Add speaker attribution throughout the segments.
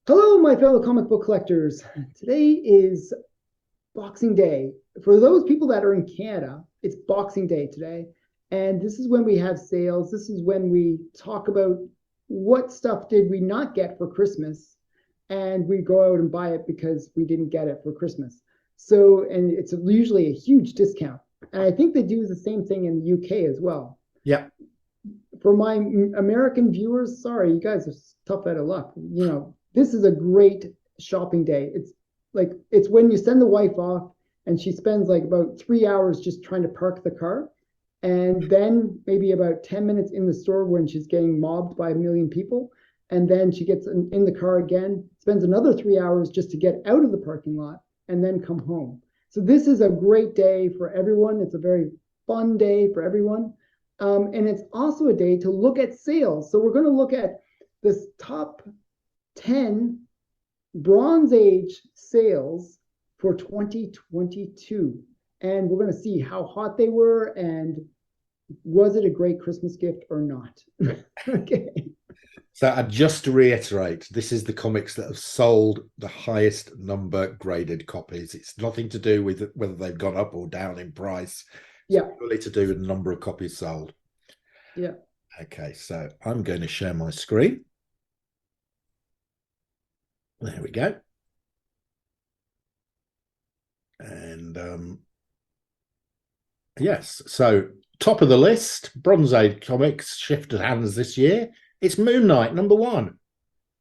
Speaker 1: Hello, my fellow comic book collectors. Today is Boxing Day. For those people that are in Canada, it's Boxing Day today. And this is when we have sales. This is when we talk about what stuff did we not get for Christmas. And we go out and buy it because we didn't get it for Christmas. So, and it's usually a huge discount. And I think they do the same thing in the UK as well.
Speaker 2: Yeah.
Speaker 1: For my American viewers, sorry, you guys are tough out of luck. This is a great shopping day. It's when you send the wife off and she spends like about 3 hours just trying to park the car. And then maybe about 10 minutes in the store when she's getting mobbed by a million people. And then she gets in the car again, spends another 3 hours just to get out of the parking lot and then come home. So this is a great day for everyone. It's a very fun day for everyone. And it's also a day to look at sales. So we're going to look at this top 10 Bronze Age sales for 2022. And we're going to see how hot they were and was it a great Christmas gift or not? Okay.
Speaker 2: So, just to reiterate, this is the comics that have sold the highest number graded copies. It's nothing to do with whether they've gone up or down in price. It's
Speaker 1: Yeah.
Speaker 2: purely to do with the number of copies sold.
Speaker 1: Yeah.
Speaker 2: Okay, so I'm going to share my screen. There we go. And yes, so top of the list, Bronze Age comics shifted hands this year. It's Moon Knight, #1.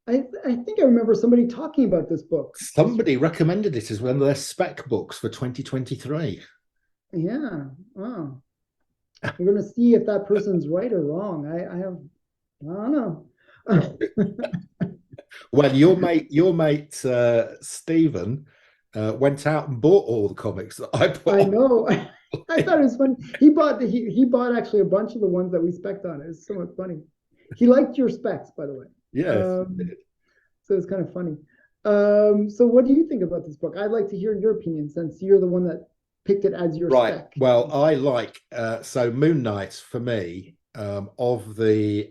Speaker 1: I think I remember somebody talking about this book.
Speaker 2: Somebody recommended it as one of their spec books for 2023.
Speaker 1: Yeah. Wow. We're going to see if that person's right or wrong. I don't know.
Speaker 2: Well, your mate Stephen went out and bought all the comics that I put
Speaker 1: I
Speaker 2: on.
Speaker 1: know. I thought it was funny. He bought actually a bunch of the ones that we spec'd on. It's somewhat funny. He liked your specs, by the way.
Speaker 2: Yes.
Speaker 1: So it's kind of funny. So what do you think about this book? I'd like to hear your opinion since you're the one that picked it as your
Speaker 2: Right.
Speaker 1: spec.
Speaker 2: Well, I like so Moon Knight for me of the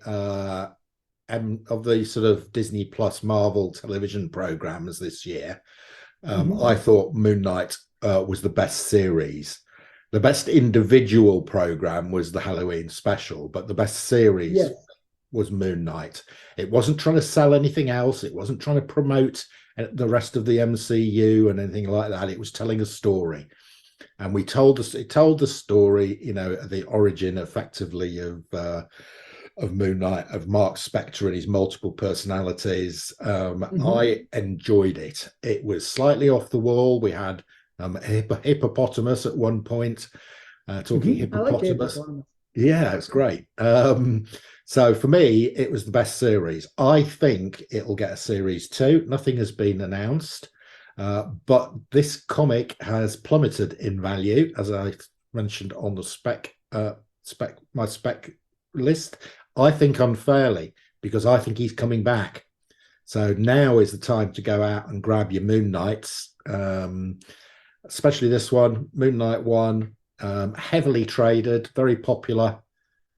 Speaker 2: sort of Disney Plus Marvel television programs this year. I
Speaker 1: Mhm.
Speaker 2: thought Moon Knight was the best series. The best individual program was the Halloween special, but the best series
Speaker 1: Yes.
Speaker 2: was Moon Knight. It wasn't trying to sell anything else. It wasn't trying to promote the rest of the MCU and anything like that. It was telling a story, and it told the story, the origin effectively of Moon Knight, of Mark Spector and his multiple personalities.
Speaker 1: Mhm.
Speaker 2: I enjoyed it. It was slightly off the wall. We had a hippopotamus at one point, talking
Speaker 1: Mhm. I like the
Speaker 2: hippopotamus.
Speaker 1: hippopotamus.
Speaker 2: Yeah, it's great. So for me, it was the best series. I think it'll get a series two. Nothing has been announced, but this comic has plummeted in value, as I mentioned on the my spec list. I think unfairly because I think he's coming back. So now is the time to go out and grab your Moon Knights, especially this one, Moon Knight one, heavily traded, very popular.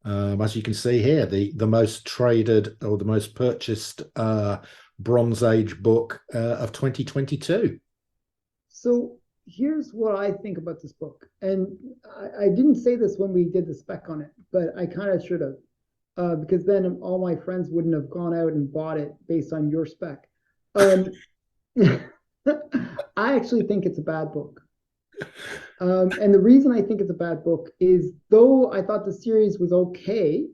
Speaker 2: As you can see here, the most traded or the most purchased Bronze Age book of 2022.
Speaker 1: So here's what I think about this book. And I didn't say this when we did the spec on it, but I kind of should have, because then all my friends wouldn't have gone out and bought it based on your spec. Um, I actually think it's a bad book. And the reason I think it's a bad book is though I thought the series was okay,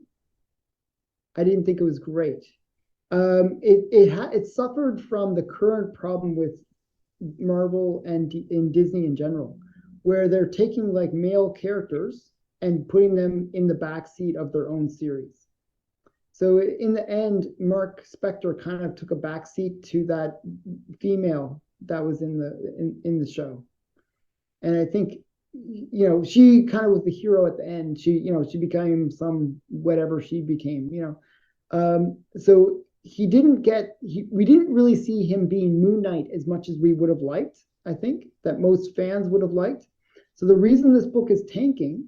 Speaker 1: I didn't think it was great. It suffered from the current problem with Marvel and in Disney in general, where they're taking like male characters and putting them in the backseat of their own series. So in the end, Mark Spector kind of took a backseat to that female that was in the show. And I think she kind of was the hero at the end. She became some whatever she became. So we didn't really see him being Moon Knight as much as we would have liked. I think that most fans would have liked. So the reason this book is tanking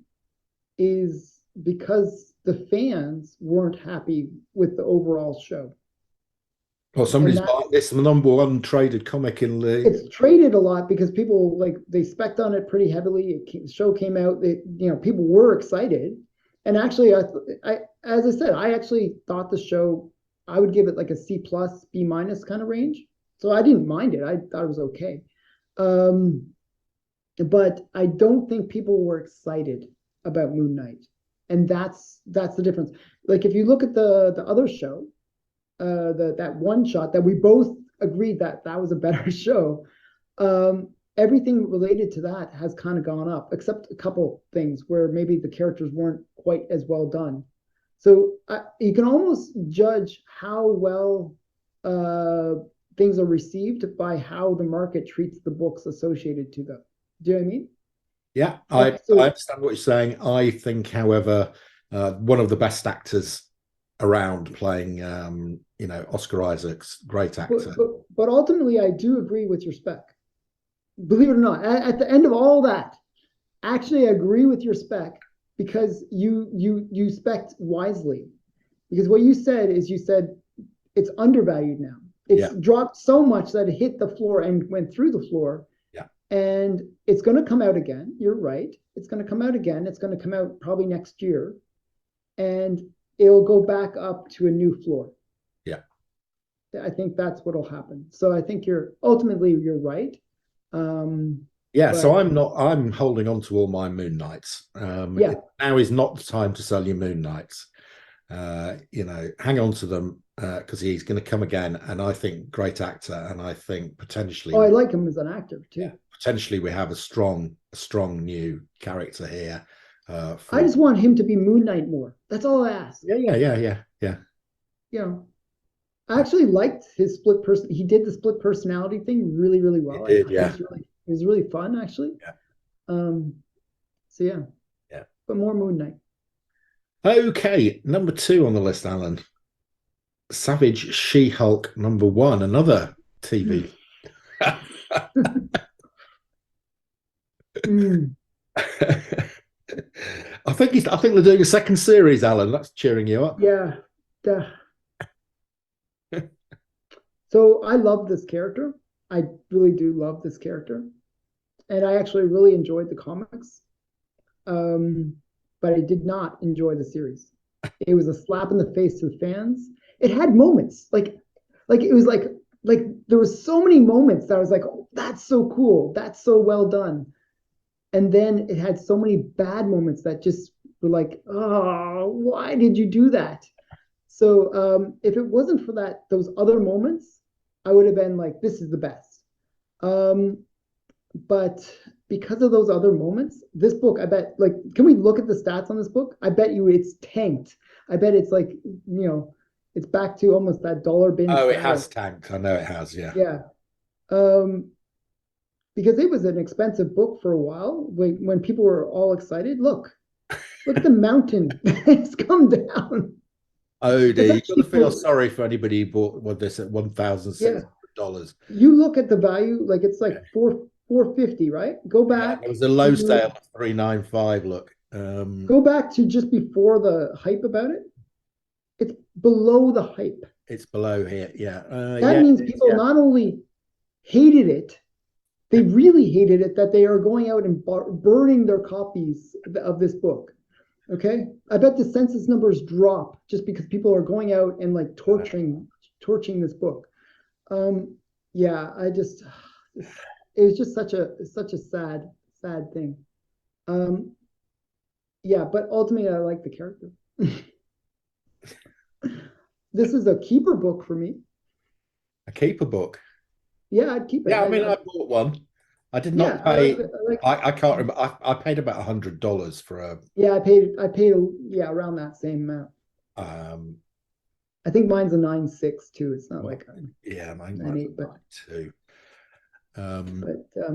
Speaker 1: is because the fans weren't happy with the overall show.
Speaker 2: Well,
Speaker 1: and
Speaker 2: somebody's
Speaker 1: that
Speaker 2: buying this, the number one traded comic in the.
Speaker 1: it's traded a lot because people like they spec'd on it pretty heavily. The show came out, people were excited, and actually, I as I said, I actually thought the show I would give it like a C plus B minus kind of range. So I didn't mind it. I thought it was okay. Um, but I don't think people were excited about Moon Knight, and that's the difference. Like if you look at the other show, that one shot that we both agreed that that was a better show. Everything related to that has kind of gone up, except a couple things where maybe the characters weren't quite as well done. So you can almost judge how well things are received by how the market treats the books associated to them. Do you know what I mean?
Speaker 2: Yeah,
Speaker 1: Like
Speaker 2: I
Speaker 1: so,
Speaker 2: understand what you're saying. I think, however, one of the best actors around playing, Oscar Isaac's great
Speaker 1: but,
Speaker 2: actor.
Speaker 1: but but ultimately, I do agree with your spec. Believe it or not, at the end of all that, actually, I agree with your spec because you spec wisely. Because what you said it's undervalued now. It's
Speaker 2: Yeah,
Speaker 1: dropped so much that it hit the floor and went through the floor,
Speaker 2: yeah,
Speaker 1: and it's going to come out again. You're right. It's going to come out again. It's going to come out probably next year, and it'll go back up to a new floor.
Speaker 2: yeah.
Speaker 1: I think that's what'll happen. So I think you're right. Um,
Speaker 2: Yeah, so
Speaker 1: but
Speaker 2: I'm holding on to all my Moon Knights.
Speaker 1: yeah,
Speaker 2: Now is not the time to sell your Moon Knights. Hang on to them because he's going to come again. And I think great actor, and I think
Speaker 1: oh, I like him as an actor
Speaker 2: yeah,
Speaker 1: too.
Speaker 2: potentially we have a strong new character here.
Speaker 1: I
Speaker 2: For
Speaker 1: just want him to be Moon Knight more. That's all I ask.
Speaker 2: yeah.
Speaker 1: You know, I actually liked his split person. He did the split personality thing really, really
Speaker 2: It
Speaker 1: well. I
Speaker 2: did,
Speaker 1: thought
Speaker 2: yeah,
Speaker 1: it was really fun actually.
Speaker 2: yeah,
Speaker 1: Um, so yeah,
Speaker 2: yeah.
Speaker 1: but more Moon Knight.
Speaker 2: Okay, number two on the list, Alan. Savage She-Hulk number one, another TV.
Speaker 1: Mm,
Speaker 2: I think they're doing a second series, Alan. That's cheering you up.
Speaker 1: yeah. Duh. So I love this character. I really do love this character, and I actually really enjoyed the comics. Um, but I did not enjoy the series. It was a slap in the face to the fans. It had moments like it was like there was so many moments that I was like, oh, that's so cool, that's so well done. And then it had so many bad moments that just were like, oh, why did you do that? So if it wasn't for those other moments, I would have been like, this is the best. Um, but because of those other moments, this book, I bet, like, can we look at the stats on this book? I bet you it's tanked. I bet it's like, it's back to almost that dollar bin
Speaker 2: Oh, it has
Speaker 1: status.
Speaker 2: tanked. I know it has. Yeah.
Speaker 1: Yeah. Um, because it was an expensive book for a while when people were all excited. Look at the mountain. It's come down.
Speaker 2: Oh
Speaker 1: It's
Speaker 2: dear, you got to
Speaker 1: actually,
Speaker 2: feel sorry for anybody who bought this at
Speaker 1: yeah.
Speaker 2: $1,600.
Speaker 1: You look at the value, like it's like
Speaker 2: Yeah,
Speaker 1: 450, right? Go
Speaker 2: yeah.
Speaker 1: back
Speaker 2: There was a low
Speaker 1: to
Speaker 2: sale of 395. Look,
Speaker 1: just before the hype about it. It's below the hype.
Speaker 2: it's below here. Yeah,
Speaker 1: That
Speaker 2: yeah,
Speaker 1: means
Speaker 2: it is.
Speaker 1: people
Speaker 2: Yeah.
Speaker 1: not only hated it, they really hated it that they are going out and burning their copies of this book. Okay, I bet the census numbers drop just because people are going out and like torching this book. Um, yeah, it was just such a sad thing. Um, yeah, but ultimately, I like the character. This is a keeper book for me.
Speaker 2: A keeper book.
Speaker 1: Yeah, I'd keep it.
Speaker 2: Yeah, I mean, I bought one. I did not
Speaker 1: Yeah, I like
Speaker 2: pay.
Speaker 1: it. I like.
Speaker 2: I can't remember. I paid about $100 for a.
Speaker 1: Yeah, I paid yeah around that same amount.
Speaker 2: Um,
Speaker 1: I think mine's a 9.6 too. It's not
Speaker 2: well,
Speaker 1: like a
Speaker 2: yeah, mine
Speaker 1: nine
Speaker 2: might be
Speaker 1: eight, but
Speaker 2: too. Um,
Speaker 1: but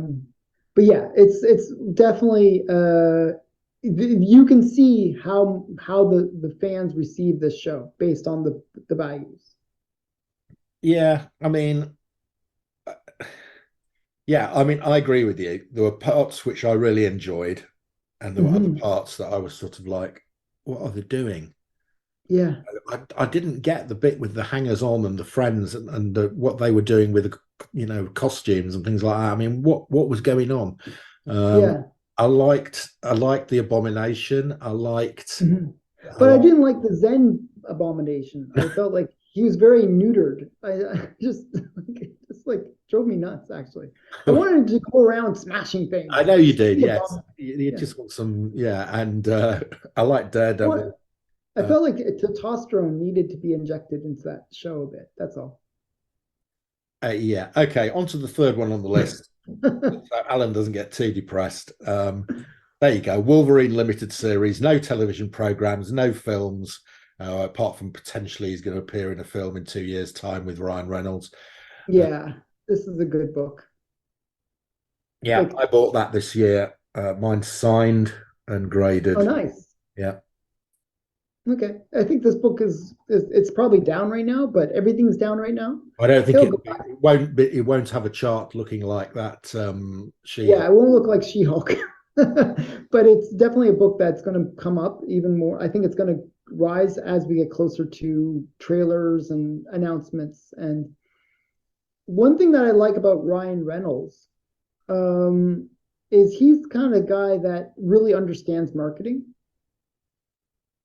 Speaker 1: but yeah, it's definitely you can see how the fans receive this show based on the values.
Speaker 2: yeah, I mean, yeah, I mean, I agree with you. There were parts which I really enjoyed, and there were other
Speaker 1: Hmm.
Speaker 2: parts that I was sort of like, what are they doing?
Speaker 1: Yeah.
Speaker 2: I didn't get the bit with the hangers on and the friends and what they were doing with the, costumes and things like that. I mean, what was going on? Um,
Speaker 1: Yeah.
Speaker 2: I liked the Abomination. I liked
Speaker 1: Mhm.
Speaker 2: I
Speaker 1: But I
Speaker 2: like
Speaker 1: didn't like the Zen Abomination. I felt like he was very neutered. I just like it just like drove me nuts actually. I wanted to go around smashing
Speaker 2: I
Speaker 1: things.
Speaker 2: know you
Speaker 1: Just
Speaker 2: did,
Speaker 1: be
Speaker 2: yes.
Speaker 1: abomin-
Speaker 2: You
Speaker 1: Yeah.
Speaker 2: just want some, yeah, and I like
Speaker 1: What
Speaker 2: Daredevil.
Speaker 1: I
Speaker 2: Uh,
Speaker 1: felt like testosterone needed to be injected into that show a bit. That's all.
Speaker 2: yeah, okay. On to the third one on the list. So Alan doesn't get too depressed. There you go. Wolverine limited series, no television programs, no films, apart from potentially he's going to appear in a film in 2 years' time with Ryan Reynolds. Uh,
Speaker 1: Yeah, this is a good book.
Speaker 2: yeah,
Speaker 1: Like,
Speaker 2: I bought that this year. Mine's signed and
Speaker 1: oh,
Speaker 2: graded.
Speaker 1: nice.
Speaker 2: Yeah,
Speaker 1: Okay, I think this book is it's probably down right now, but everything's down right now.
Speaker 2: I don't think
Speaker 1: It'll
Speaker 2: it
Speaker 1: go back.
Speaker 2: it won't be, it won't have a chart looking like that.
Speaker 1: Yeah,
Speaker 2: She-Hulk.
Speaker 1: it won't look like She-Hulk, but it's definitely a book that's going to come up even more. I think it's going to rise as we get closer to trailers and announcements. And one thing that I like about Ryan Reynolds um, is he's kind of a guy that really understands marketing.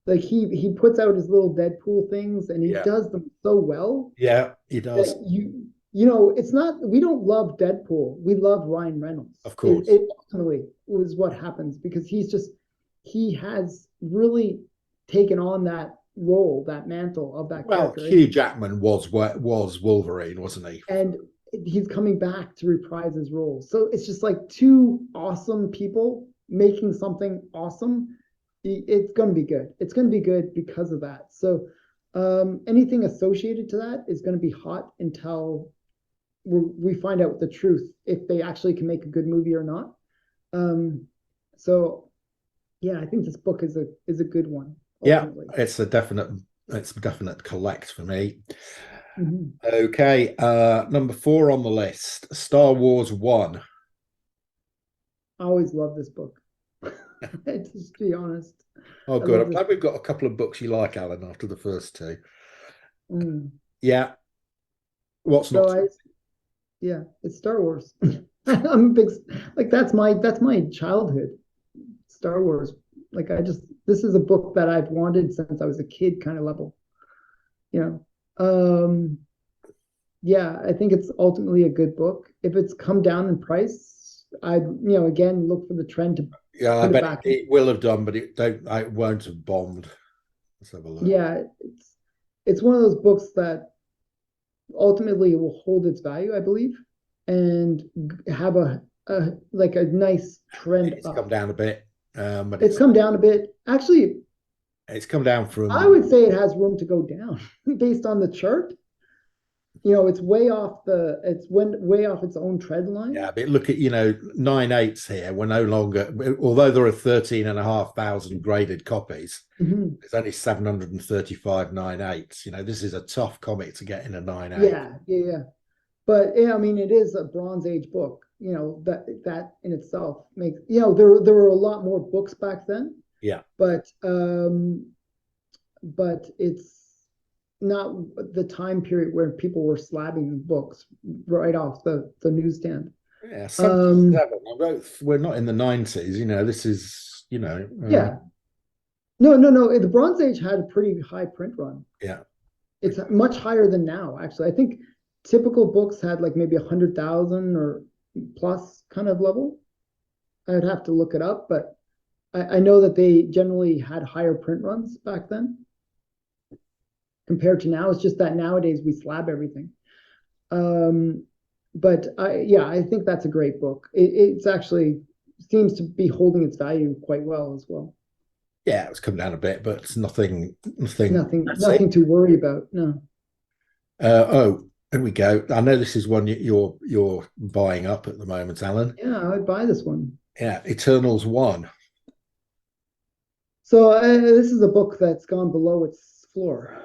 Speaker 1: Like he puts out his little Deadpool things and he
Speaker 2: Yeah,
Speaker 1: does them so well
Speaker 2: yeah, he does.
Speaker 1: that you know it's not we don't love Deadpool, we love Ryan Reynolds.
Speaker 2: Of
Speaker 1: it,
Speaker 2: course.
Speaker 1: it ultimately was what happens because he has really taken on that role, that mantle of that
Speaker 2: Well,
Speaker 1: character,
Speaker 2: Hugh Jackman was Wolverine, wasn't he?
Speaker 1: and he's coming back to reprise his role. So it's just like two awesome people making something awesome. It's going to be good. It's going to be good because of that. So anything associated to that is going to be hot until we find out the truth, if they actually can make a good movie or not. Um, so yeah, I think this book is a good one
Speaker 2: Yeah,
Speaker 1: ultimately.
Speaker 2: it's a definite collect for me.
Speaker 1: Mhm.
Speaker 2: Okay, number 4 on the list, Star Wars 1.
Speaker 1: I always love this book. Just to be honest,
Speaker 2: Oh,
Speaker 1: I
Speaker 2: good.
Speaker 1: love
Speaker 2: I'm
Speaker 1: this.
Speaker 2: glad we've got a couple of books you like, Alan, after the first two.
Speaker 1: Mm.
Speaker 2: Yeah, what's not
Speaker 1: So
Speaker 2: to?
Speaker 1: yeah, it's Star Wars. I'm a big like that's my childhood. Star Wars. Like this is a book that I've wanted since I was a kid kind of level, you know. Yeah, I think it's ultimately a good book. If it's come down in price, I'd, again look for the trend to
Speaker 2: Yeah, I
Speaker 1: put it
Speaker 2: bet
Speaker 1: back.
Speaker 2: it will have done, but it won't have bombed. Let's have a look.
Speaker 1: Yeah, it's one of those books that ultimately will hold its value, I believe, and have a like a nice trend
Speaker 2: It's come
Speaker 1: up.
Speaker 2: down a bit, but
Speaker 1: It's
Speaker 2: it's
Speaker 1: come down a bit. Actually,
Speaker 2: it's come down
Speaker 1: I
Speaker 2: from.
Speaker 1: would say it has room to go down based on the chart. It's way off its own trend line.
Speaker 2: Yeah, but look at 9/8 here. We're no longer, although there are 13,500 graded copies.
Speaker 1: Mhm.
Speaker 2: There's only 735 9/8. This is a tough comic to get in a 9/8.
Speaker 1: Yeah, yeah, yeah. But yeah, I mean, it is a Bronze Age book. That in itself makes there were a lot more books back then,
Speaker 2: Yeah,
Speaker 1: but it's not the time period where people were slabbing books right off the newsstand.
Speaker 2: yeah,
Speaker 1: Um,
Speaker 2: 77. We're not in the 90s. This is,
Speaker 1: yeah, no, no, no. The Bronze Age had a pretty high print run.
Speaker 2: yeah.
Speaker 1: It's much higher than now, actually. I think typical books had like maybe 100,000 or plus kind of level. I'd have to look it up, but I know that they generally had higher print runs back then compared to now. It's just that nowadays we slab everything. Um, but yeah, I think that's a great book. It's actually seems to be holding its value quite well as well.
Speaker 2: Yeah, it's come down a bit, but it's nothing massive.
Speaker 1: Nothing to worry about. No.
Speaker 2: Oh, here we go. I know this is one you're buying up at the moment, Alan.
Speaker 1: Yeah, I would buy this one.
Speaker 2: Yeah, Eternals 1.
Speaker 1: So this is a book that's gone below its floor.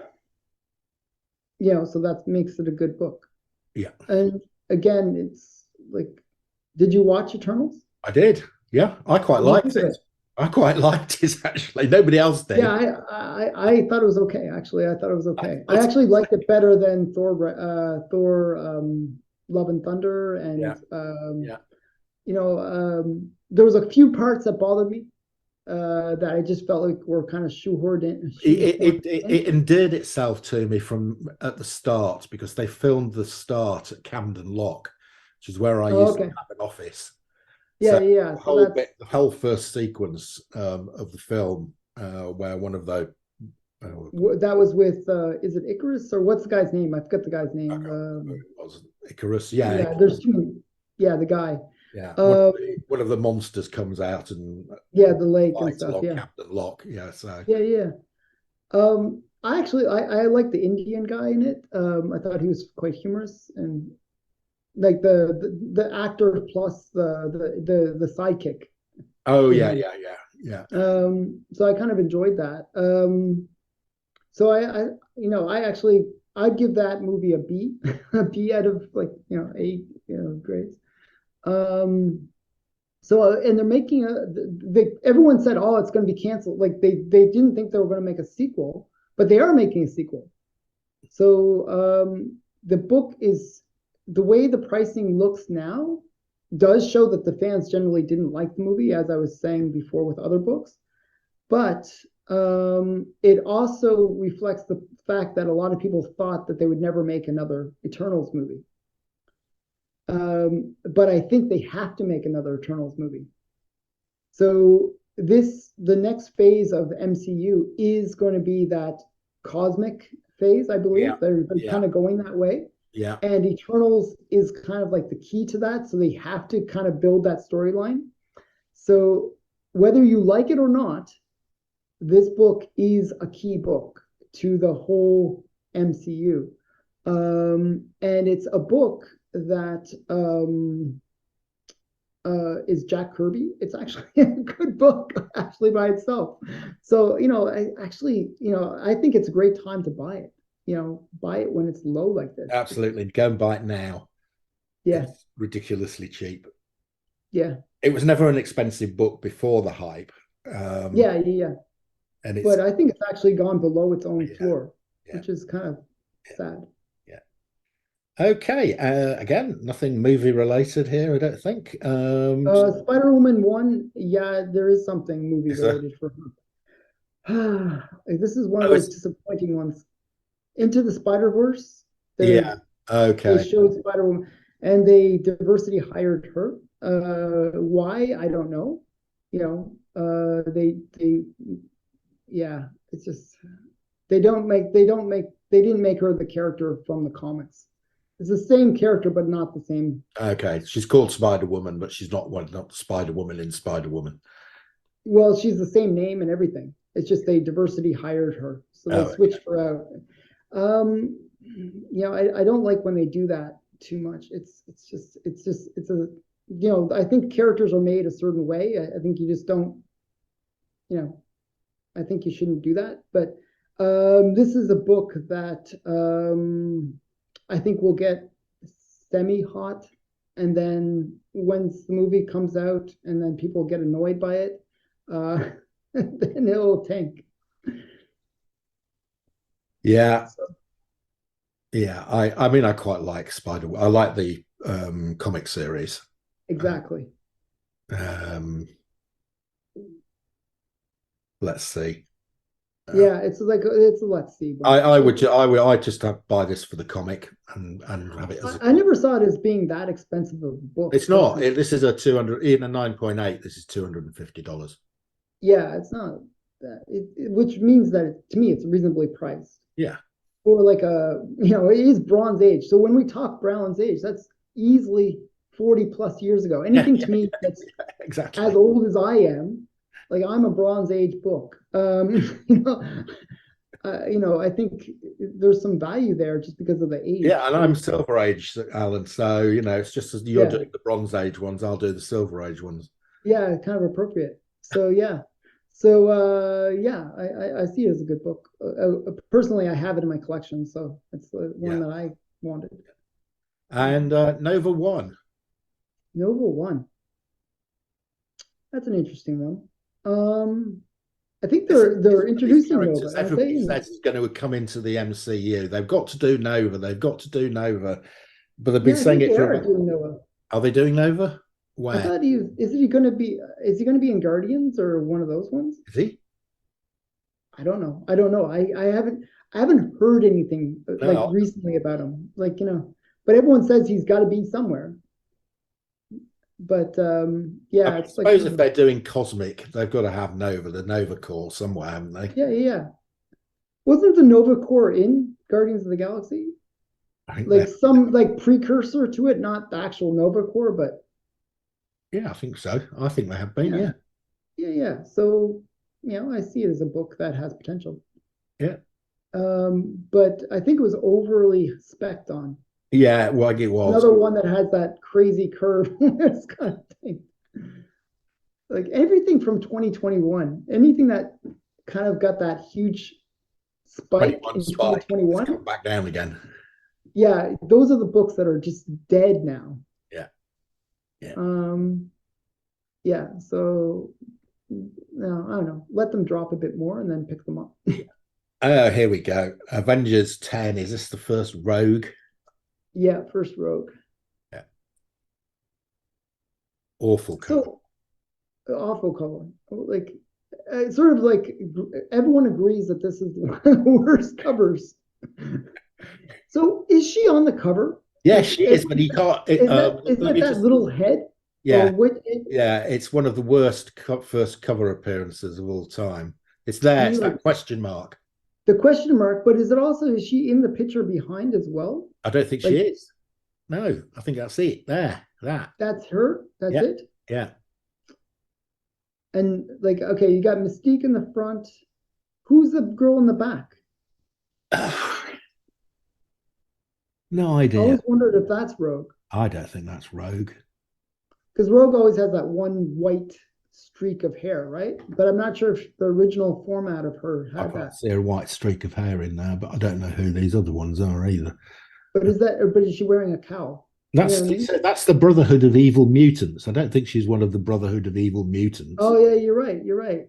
Speaker 1: So that makes it a good book.
Speaker 2: Yeah,
Speaker 1: And again, it's like, did you watch Eternals?
Speaker 2: I did. Yeah, I quite
Speaker 1: What do you
Speaker 2: liked
Speaker 1: think of
Speaker 2: it.
Speaker 1: it?
Speaker 2: I quite liked it actually. Nobody else
Speaker 1: Yeah,
Speaker 2: did.
Speaker 1: I thought it was okay, actually. I thought it was
Speaker 2: I
Speaker 1: okay. I
Speaker 2: thought,
Speaker 1: actually liked it better than Thor Love and Thunder,
Speaker 2: yeah,
Speaker 1: and
Speaker 2: yeah.
Speaker 1: there was a few parts that bothered me that I just felt like were kind of shoehorned
Speaker 2: It
Speaker 1: in.
Speaker 2: endeared itself to me from at the start because they filmed the start at Camden Lock, which is where I
Speaker 1: Oh,
Speaker 2: used to
Speaker 1: okay.
Speaker 2: have an office.
Speaker 1: Yeah,
Speaker 2: So
Speaker 1: yeah.
Speaker 2: the
Speaker 1: So
Speaker 2: whole
Speaker 1: that's
Speaker 2: bit, the whole first sequence of the film, where one of the
Speaker 1: that was with is it Icarus or what's the guy's name? I forget the guy's
Speaker 2: I
Speaker 1: name.
Speaker 2: can't remember who it was, Icarus, yeah,
Speaker 1: Yeah, there's
Speaker 2: Icarus,
Speaker 1: too many. Yeah, the guy.
Speaker 2: yeah.
Speaker 1: Um,
Speaker 2: One of the monsters comes out and
Speaker 1: yeah, the lake and
Speaker 2: fights
Speaker 1: stuff.
Speaker 2: along
Speaker 1: Yeah,
Speaker 2: Camden Lock. Yeah, so
Speaker 1: yeah, yeah. I like the Indian guy in it. I thought he was quite humorous and like the actor plus the sidekick
Speaker 2: oh
Speaker 1: to
Speaker 2: yeah,
Speaker 1: him.
Speaker 2: yeah, yeah, yeah.
Speaker 1: So I kind of enjoyed that. So I actually I'd give that movie a B, a B out of like eight grades. Um, and they're making everyone said, oh, it's going to be canceled. Like they didn't think they were going to make a sequel, but they are making a sequel. So the book is the way the pricing looks now does show that the fans generally didn't like the movie, as I was saying before with other books. But it also reflects the fact that a lot of people thought that they would never make another Eternals movie. But I think they have to make another Eternals movie. So the next phase of the MCU is going to be that cosmic phase, I
Speaker 2: Yeah,
Speaker 1: believe. They're
Speaker 2: yeah,
Speaker 1: kind of going that way.
Speaker 2: yeah.
Speaker 1: And Eternals is kind of like the key to that. So they have to kind of build that storyline. So whether you like it or not, this book is a key book to the whole MCU. And it's a book that is Jack Kirby. It's actually a good book, actually by itself. So I think it's a great time to buy it. Buy it when it's low like this.
Speaker 2: Absolutely. Go and buy it now.
Speaker 1: Yeah,
Speaker 2: It's ridiculously cheap.
Speaker 1: yeah,
Speaker 2: It was never an expensive book before the hype. Um,
Speaker 1: yeah, yeah, yeah.
Speaker 2: and it's
Speaker 1: But I think it's actually gone below its own
Speaker 2: yeah,
Speaker 1: floor,
Speaker 2: yeah,
Speaker 1: which is kind of
Speaker 2: yeah,
Speaker 1: sad.
Speaker 2: yeah. Okay. Again, nothing movie related here, I don't think.
Speaker 1: Spider-Woman 1, yeah, there is something movie
Speaker 2: Is there?
Speaker 1: related for her. This is one of
Speaker 2: Oh,
Speaker 1: those
Speaker 2: it's
Speaker 1: disappointing ones. Into the Spider-Verse,
Speaker 2: yeah.
Speaker 1: they
Speaker 2: Okay.
Speaker 1: showed Spider-Woman and they diversity hired her. Why? I don't know. They yeah, it's just they didn't make her the character from the comics. It's the same character, but not the same.
Speaker 2: Okay. She's called Spider Woman, but she's not Spider Woman in Spider Woman.
Speaker 1: Well, she's the same name and everything. It's just they diversity hired her, so they
Speaker 2: Oh,
Speaker 1: switched her out. I don't like when they do that too much. It's a I think characters are made a certain way. I think you just don't you know I think you shouldn't do that. But this is a book that I think will get semi hot, and then once the movie comes out, and then people get annoyed by it, then it'll tank.
Speaker 2: yeah.
Speaker 1: So
Speaker 2: Yeah. I mean, I quite like Spider. I like the comic series. Uh,
Speaker 1: exactly.
Speaker 2: Um, let's see. Uh,
Speaker 1: Yeah, it's a let's see
Speaker 2: I,
Speaker 1: one.
Speaker 2: I would, I would, I just buy this for the comic and have it as a
Speaker 1: I
Speaker 2: comic.
Speaker 1: never saw it as being that expensive of a book
Speaker 2: It's not.
Speaker 1: personally.
Speaker 2: This is a 200 in a 9.8. This is $250.
Speaker 1: Yeah, it's not that which means that to me it's reasonably priced.
Speaker 2: Yeah.
Speaker 1: For like it is Bronze Age. So when we talk Bronze Age, that's easily 40 plus years ago.
Speaker 2: Yeah.
Speaker 1: Anything
Speaker 2: Yeah.
Speaker 1: to me that's as
Speaker 2: Exactly.
Speaker 1: old as I am, like I'm a Bronze Age book. I think there's some value there just because of the
Speaker 2: Yeah,
Speaker 1: age.
Speaker 2: and
Speaker 1: But
Speaker 2: I'm
Speaker 1: it's
Speaker 2: Silver Age, Alan. So it's just as you're
Speaker 1: yeah,
Speaker 2: doing the Bronze Age ones, I'll do the Silver Age ones.
Speaker 1: yeah, kind of appropriate. So yeah. So yeah, I see it as a good book. Personally, I have it in my collection, so it's the one
Speaker 2: Yeah.
Speaker 1: that I wanted.
Speaker 2: And Nova One.
Speaker 1: Nova One. That's an interesting one. Um, I think
Speaker 2: This is
Speaker 1: they're
Speaker 2: one of these
Speaker 1: introducing
Speaker 2: characters
Speaker 1: Nova, aren't they?
Speaker 2: everybody says is going to come into the MCU. They've got to do Nova. They've got to do Nova. But they've been
Speaker 1: Yeah, I
Speaker 2: saying
Speaker 1: think
Speaker 2: it
Speaker 1: they
Speaker 2: for
Speaker 1: are
Speaker 2: about.
Speaker 1: doing Nova.
Speaker 2: Are they doing Nova?
Speaker 1: I
Speaker 2: Where
Speaker 1: thought he going to be is he going to be in Guardians or one of those ones?
Speaker 2: is he?
Speaker 1: I don't know. I don't know. I haven't heard anything like
Speaker 2: No,
Speaker 1: recently about him. Like, but everyone says he's got to be somewhere. But
Speaker 2: I
Speaker 1: yeah,
Speaker 2: mean, I
Speaker 1: it's like
Speaker 2: suppose if they're doing cosmic, they've got to have Nova, the Nova Corps somewhere, haven't they?
Speaker 1: yeah, yeah, yeah. Wasn't the Nova Corps in Guardians of the Galaxy?
Speaker 2: I think
Speaker 1: Like
Speaker 2: they're.
Speaker 1: some like precursor to it, not the actual Nova Corps, but
Speaker 2: Yeah, I think so. I think they have been.
Speaker 1: yeah,
Speaker 2: Yeah,
Speaker 1: yeah, yeah. So, I see it as a book that has potential.
Speaker 2: yeah,
Speaker 1: But I think it was overly specced on.
Speaker 2: yeah. Well, it was.
Speaker 1: Another one that has that crazy curve. It's kind of thing. Like everything from 2021, anything that kind of got that huge spike
Speaker 2: 21
Speaker 1: in
Speaker 2: spike. It's come
Speaker 1: 2021.
Speaker 2: back down again.
Speaker 1: Yeah, those are the books that are just dead now.
Speaker 2: Yeah, yeah.
Speaker 1: Um, yeah, so no, I don't know. Let them drop a bit more and then pick them up.
Speaker 2: Oh, here we go. Avengers 10. Is this the first Rogue?
Speaker 1: Yeah, first Rogue.
Speaker 2: Yeah. Awful cover.
Speaker 1: So awful color. Like sort of like everyone agrees that this is one of the worst covers. So is she on the cover?
Speaker 2: Yeah,
Speaker 1: Like
Speaker 2: she is, but you can't.
Speaker 1: is
Speaker 2: Let
Speaker 1: that
Speaker 2: me
Speaker 1: that
Speaker 2: just.
Speaker 1: little head or
Speaker 2: Yeah,
Speaker 1: what?
Speaker 2: yeah. It's one of the worst first cover appearances of all time. It's there.
Speaker 1: I
Speaker 2: It's
Speaker 1: mean, like
Speaker 2: that question mark.
Speaker 1: the question mark, but is she in the picture behind as well?
Speaker 2: I don't think she
Speaker 1: Like
Speaker 2: is. No, I think that's it. There, that.
Speaker 1: that's her. That's
Speaker 2: Yeah,
Speaker 1: it.
Speaker 2: yeah.
Speaker 1: And like, okay, you got Mystique in the front. Who's the girl in the back?
Speaker 2: No
Speaker 1: I
Speaker 2: idea.
Speaker 1: always wondered if that's Rogue,
Speaker 2: I don't think that's Rogue.
Speaker 1: because Rogue always has that one white streak of hair, right? But I'm not sure if the original format of her
Speaker 2: I
Speaker 1: had
Speaker 2: can't
Speaker 1: that.
Speaker 2: see a white streak of hair in there, but I don't know who these other ones are either.
Speaker 1: But is she wearing a cowl? You know
Speaker 2: That's
Speaker 1: what I mean?
Speaker 2: that's the Brotherhood of Evil Mutants. I don't think she's one of the Brotherhood of Evil Mutants.
Speaker 1: Oh yeah, you're right. You're right.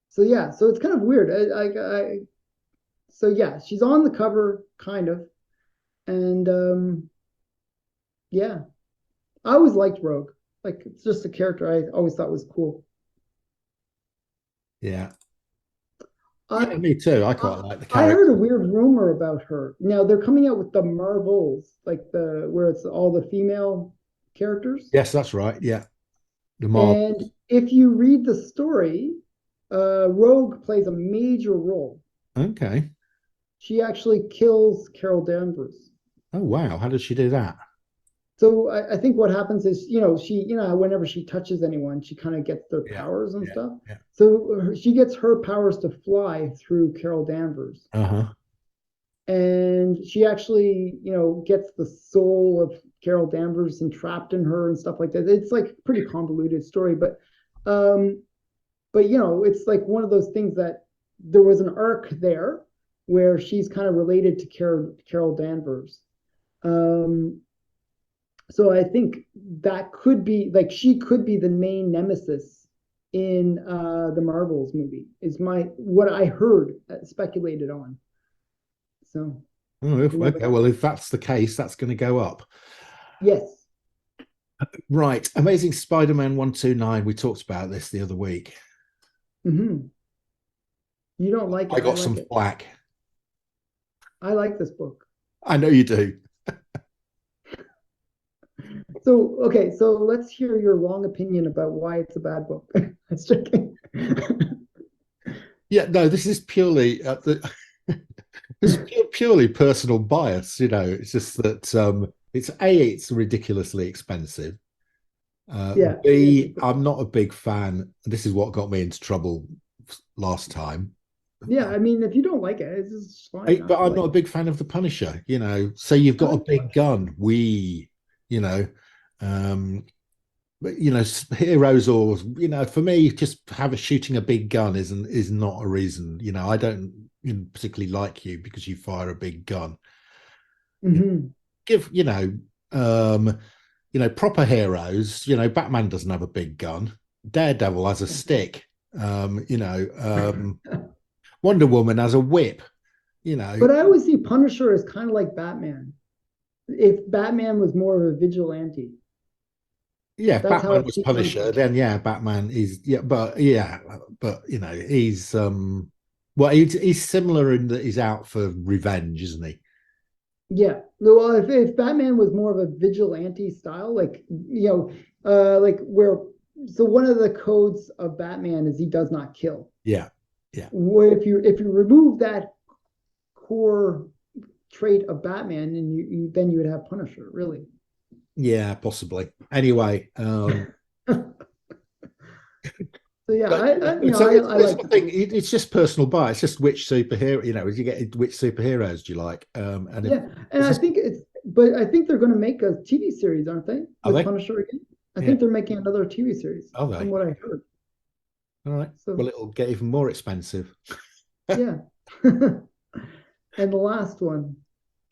Speaker 1: So yeah, so it's kind of weird. So yeah, she's on the cover, kind of, and yeah, I always liked Rogue. Like it's just a character I always thought was cool.
Speaker 2: Yeah,
Speaker 1: I
Speaker 2: yeah, me too. I quite like the
Speaker 1: I heard a
Speaker 2: character.
Speaker 1: weird rumor about her. Now they're coming out with the Marvels, like the where it's all the female characters.
Speaker 2: Yes, that's right. Yeah, the
Speaker 1: And
Speaker 2: Marvels.
Speaker 1: if you read the story, Rogue plays a major role.
Speaker 2: Okay.
Speaker 1: She actually kills Carol Danvers.
Speaker 2: Oh wow, how did she do that?
Speaker 1: So I think what happens is, whenever she touches anyone, she kind of gets their
Speaker 2: Yeah,
Speaker 1: powers and
Speaker 2: yeah,
Speaker 1: stuff.
Speaker 2: yeah.
Speaker 1: So she gets her powers to fly through Carol Danvers.
Speaker 2: Uh-huh.
Speaker 1: And she actually, gets the soul of Carol Danvers entrapped in her and stuff like that. It's like a pretty convoluted story, um, but it's like one of those things that there was an arc there where she's kind of related to Carol Danvers. Um, so I think that could be like she could be the main nemesis in the Marvels movie. Is my what I heard speculated on. So
Speaker 2: Oh,
Speaker 1: you never
Speaker 2: okay.
Speaker 1: know.
Speaker 2: Well, if that's the case, that's going to go up.
Speaker 1: Yes.
Speaker 2: Right. Amazing Spider-Man 129. We talked about this the other week.
Speaker 1: Mm-hmm. You don't like
Speaker 2: I
Speaker 1: it. I
Speaker 2: got
Speaker 1: like
Speaker 2: some
Speaker 1: it.
Speaker 2: flack.
Speaker 1: I like this book.
Speaker 2: I know you do.
Speaker 1: So okay, so let's hear your wrong opinion about why it's a bad book. That's checking.
Speaker 2: Yeah, no, this is purely this is purely personal bias. It's just that it's ridiculously expensive.
Speaker 1: Yeah, it is.
Speaker 2: B, I'm not a big fan. This is what got me into trouble last time.
Speaker 1: Yeah, I mean, if you don't like it, it's just fine not
Speaker 2: But
Speaker 1: to
Speaker 2: I'm
Speaker 1: like
Speaker 2: not a
Speaker 1: it.
Speaker 2: big fan of the Punisher. So you've
Speaker 1: I
Speaker 2: got a
Speaker 1: like
Speaker 2: big gun. You know, um, but heroes or for me, just have a shooting a big gun is not a reason. I don't particularly like you because you fire a big gun.
Speaker 1: Mm-hmm.
Speaker 2: Give um proper heroes. Batman doesn't have a big gun. Daredevil has a stick. Wonder Woman has a whip.
Speaker 1: But I always see Punisher as kind of like Batman. If Batman was more of a vigilante,
Speaker 2: Yeah, if
Speaker 1: that's how I
Speaker 2: Batman was
Speaker 1: see Punisher.
Speaker 2: Punisher, then yeah, Batman is but he's well, he's similar in that he's out for revenge, isn't he?
Speaker 1: Yeah. Well, if Batman was more of a vigilante style, like like where so one of the codes of Batman is he does not kill.
Speaker 2: Yeah, yeah,
Speaker 1: Where if you remove that core trait of Batman, and you then you would have Punisher, really.
Speaker 2: yeah, possibly. Anyway,
Speaker 1: So yeah,
Speaker 2: but so
Speaker 1: I
Speaker 2: it's
Speaker 1: like the
Speaker 2: nothing.
Speaker 1: book.
Speaker 2: It's just personal bias. It's just which superhero, you get which superheroes do you like? And if
Speaker 1: Yeah, and
Speaker 2: is
Speaker 1: I
Speaker 2: this
Speaker 1: think but I think they're going to make a TV series, aren't they,
Speaker 2: are
Speaker 1: with
Speaker 2: they?
Speaker 1: Punisher again? I
Speaker 2: Yeah,
Speaker 1: think they're making another TV series,
Speaker 2: are
Speaker 1: from
Speaker 2: they?
Speaker 1: what I heard.
Speaker 2: All right. Well,
Speaker 1: So
Speaker 2: it'll get even more expensive.
Speaker 1: yeah, and the last one,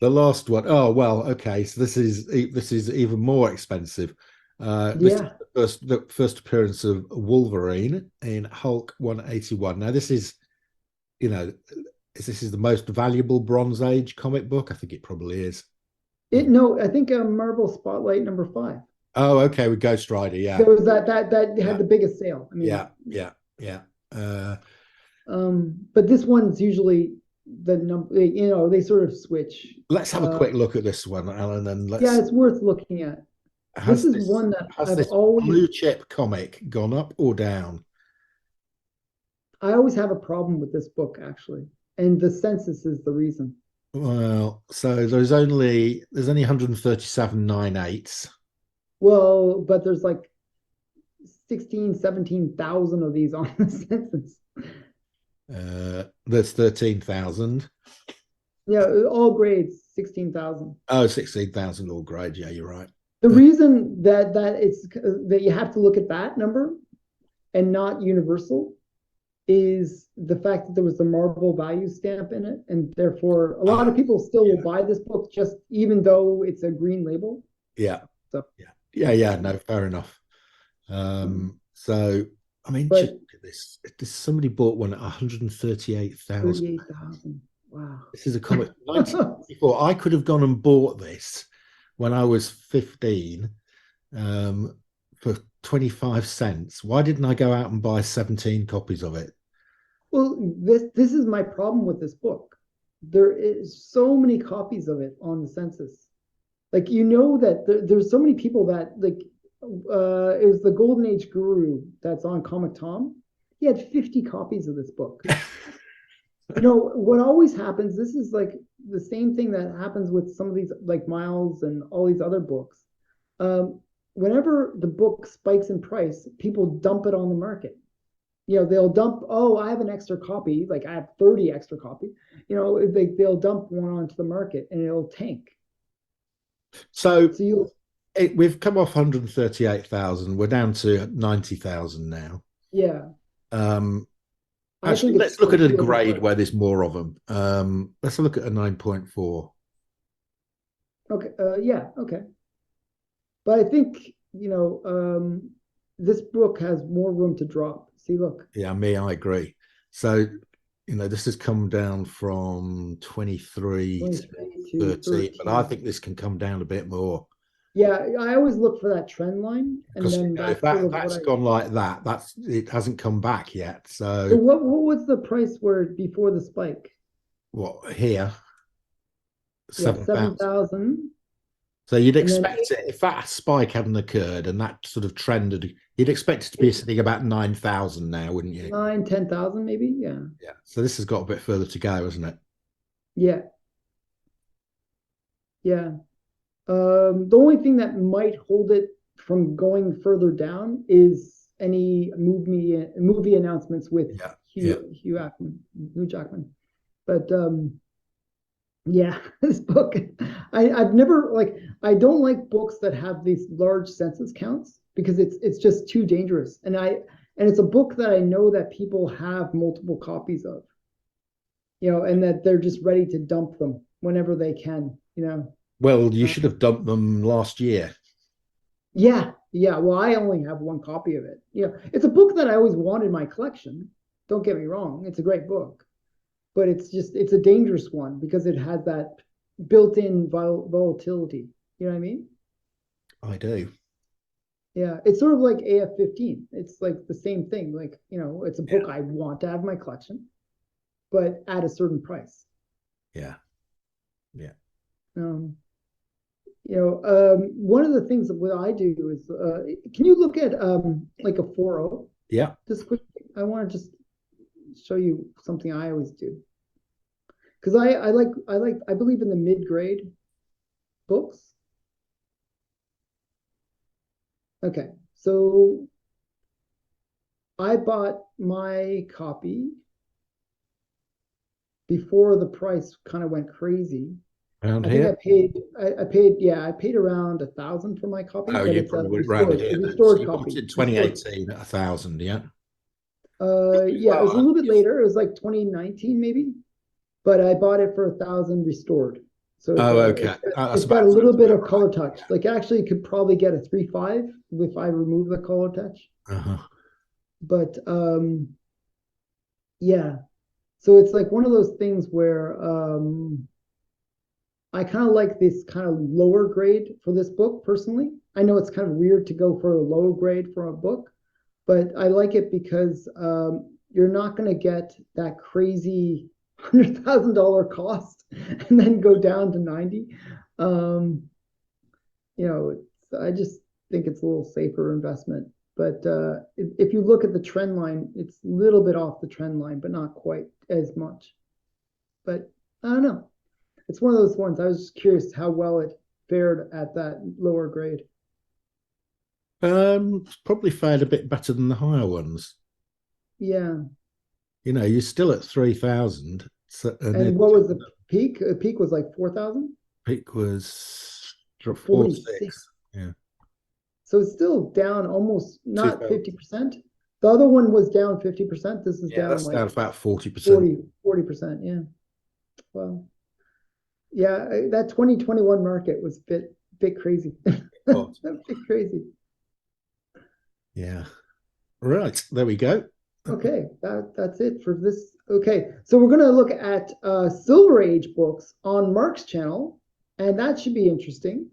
Speaker 2: The last one. Oh well, okay. So this is even more expensive. This is
Speaker 1: yeah,
Speaker 2: the first appearance of Wolverine in Hulk 181. Now you know, this is the most valuable Bronze Age comic book. I think it probably is.
Speaker 1: it no, I think Marvel Spotlight #5.
Speaker 2: Oh, okay, with Ghost Rider. Yeah,
Speaker 1: There was that had
Speaker 2: yeah,
Speaker 1: the biggest sale. I mean,
Speaker 2: yeah, yeah, yeah. Uh,
Speaker 1: but this one's usually the number. They sort of switch.
Speaker 2: let's have a
Speaker 1: Uh,
Speaker 2: quick look at this one, Alan, and
Speaker 1: yeah,
Speaker 2: let's
Speaker 1: it's worth looking at. This
Speaker 2: has
Speaker 1: is
Speaker 2: this
Speaker 1: one that
Speaker 2: has this blue chip comic gone up or down?
Speaker 1: I always have a problem with this book, actually, and the census is the reason.
Speaker 2: Well, so there's only 137 9/8.
Speaker 1: Well, but there's like 16, 17,000 of these on the census.
Speaker 2: There's 13,000.
Speaker 1: Yeah, all grades, 16,000.
Speaker 2: Oh, 16,000 all grade. Yeah, you're right.
Speaker 1: The reason that you have to look at that number and not universal is the fact that there was the Marvel value stamp in it, and therefore a lot
Speaker 2: Ah,
Speaker 1: of people still
Speaker 2: yeah,
Speaker 1: will buy this book just even though it's a green label.
Speaker 2: yeah,
Speaker 1: So,
Speaker 2: yeah, yeah, yeah. No, fair enough. So I mean, just
Speaker 1: but
Speaker 2: look at this. Somebody bought one at 138,000.
Speaker 1: 38,000. Wow.
Speaker 2: This is a comic from 1954. I could have gone and bought this when I was 15 for 25 cents. Why didn't I go out and buy 17 copies of it?
Speaker 1: Well, this is my problem with this book. There is so many copies of it on the census. Like that there's so many people that it was the Golden Age Guru that's on Comic Tom. He had 50 copies of this book. What always happens, this is like the same thing that happens with some of these like Miles and all these other books. Whenever the book spikes in price, people dump it on the market. They'll dump, oh, I have an extra copy, like I have 30 extra copy. They'll dump one onto the market and it'll tank.
Speaker 2: So
Speaker 1: So you
Speaker 2: we've come off 138,000. We're down to 90,000 now.
Speaker 1: Yeah, I
Speaker 2: Actually,
Speaker 1: think it's
Speaker 2: let's look at a
Speaker 1: feels
Speaker 2: grade
Speaker 1: right.
Speaker 2: where there's more of them. Let's look at a 9.4.
Speaker 1: Okay, yeah, okay. But I think, this book has more room to drop. See, look.
Speaker 2: Yeah, I agree. So, this has come down from 23 to
Speaker 1: 23 to
Speaker 2: 13, but I
Speaker 1: 13.
Speaker 2: think this can come down a bit more.
Speaker 1: Yeah, I always look for that trend line, and
Speaker 2: Because
Speaker 1: then
Speaker 2: if
Speaker 1: that's sort of what
Speaker 2: that's
Speaker 1: I.
Speaker 2: gone like that, it hasn't come back yet.
Speaker 1: So
Speaker 2: So
Speaker 1: what was the price where before the spike?
Speaker 2: what here,
Speaker 1: Yeah,
Speaker 2: 7,000.
Speaker 1: 7,000,
Speaker 2: So you'd
Speaker 1: and then
Speaker 2: expect it if that spike hadn't occurred and that sort of trended, you'd expect it to be sitting about 9,000 now, wouldn't you?
Speaker 1: 9, 10,000 maybe. Yeah,
Speaker 2: Yeah. So this has got a bit further to go, hasn't it?
Speaker 1: yeah, yeah. The only thing that might hold it from going further down is any movie announcements with
Speaker 2: Yeah. Yeah.
Speaker 1: Hugh Jackman. But yeah, this book, I've never like I don't like books that have these large census counts because it's just too dangerous. And it's a book that I know that people have multiple copies of, and that they're just ready to dump them whenever they can.
Speaker 2: Well, you
Speaker 1: Uh,
Speaker 2: should have dumped them last year.
Speaker 1: Yeah, yeah. Well, I only have one copy of it. You know, it's a book that I always wanted in my collection. Don't get me wrong, it's a great book, but it's a dangerous one because it has that built-in volatility. You know what I mean?
Speaker 2: I do.
Speaker 1: Yeah, it's sort of like AF-15. It's like the same thing. Like, it's a
Speaker 2: Yeah.
Speaker 1: book I want to have in my collection, but at a certain price.
Speaker 2: Yeah. Yeah.
Speaker 1: Um, one of the things that what I do is, can you look at like a 4.0?
Speaker 2: Yeah.
Speaker 1: Just quick, I want to just show you something I always do because I believe in the mid grade books. Okay, so I bought my copy before the price kind of went crazy.
Speaker 2: Around
Speaker 1: I think
Speaker 2: here.
Speaker 1: I paid around 1,000 for my copy,
Speaker 2: Oh,
Speaker 1: but
Speaker 2: you
Speaker 1: it's
Speaker 2: probably went round
Speaker 1: a
Speaker 2: here then. So
Speaker 1: restored
Speaker 2: you bought
Speaker 1: copy.
Speaker 2: it in
Speaker 1: Restored.
Speaker 2: 2018 at 1,000, yeah?
Speaker 1: Yeah, it was a
Speaker 2: Oh,
Speaker 1: little bit later. It was like 2019 maybe, but I bought it for 1,000 restored. So
Speaker 2: oh, okay. That's
Speaker 1: it's got
Speaker 2: about
Speaker 1: a little
Speaker 2: sounds
Speaker 1: bit
Speaker 2: about
Speaker 1: of color touch. Like actually, could probably get a 3.5 if I remove the color touch.
Speaker 2: right. Uh-huh.
Speaker 1: But yeah. So it's like one of those things where I kind of like this kind of lower grade for this book personally. I know it's kind of weird to go for a low grade for a book, but I like it because you're not going to get that crazy $100,000 cost and then go down to 90. Um, I just think it's a little safer investment. But if you look at the trend line, it's a little bit off the trend line, but not quite as much. But I don't know. It's one of those ones. I was just curious how well it fared at that lower grade.
Speaker 2: Probably fared a bit better than the higher ones.
Speaker 1: Yeah.
Speaker 2: You're still at 3,000. So, and
Speaker 1: And
Speaker 2: it
Speaker 1: what was the peak? The peak was like 4,000
Speaker 2: peak was
Speaker 1: or
Speaker 2: four
Speaker 1: 46.
Speaker 2: six. Yeah.
Speaker 1: So it's still down almost not
Speaker 2: 2,000.
Speaker 1: 50%. The other one was down 50%. This is
Speaker 2: Yeah,
Speaker 1: down
Speaker 2: that's
Speaker 1: like
Speaker 2: down about 40%.
Speaker 1: 40%. Yeah. Well, yeah, that 2021 market was bit crazy. A
Speaker 2: God.
Speaker 1: bit crazy.
Speaker 2: Yeah. Right. There we go.
Speaker 1: Okay, that's it for this. Okay, so we're gonna look at Silver Age books on Mark's channel, and that should be interesting.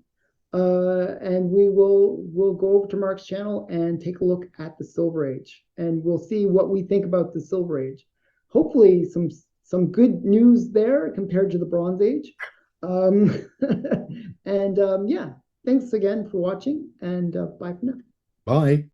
Speaker 1: And we'll go over to Mark's channel and take a look at the Silver Age, and we'll see what we think about the Silver Age. Hopefully, some good news there compared to the Bronze Age. Um, and yeah, thanks again for watching, and bye for now.
Speaker 2: Bye.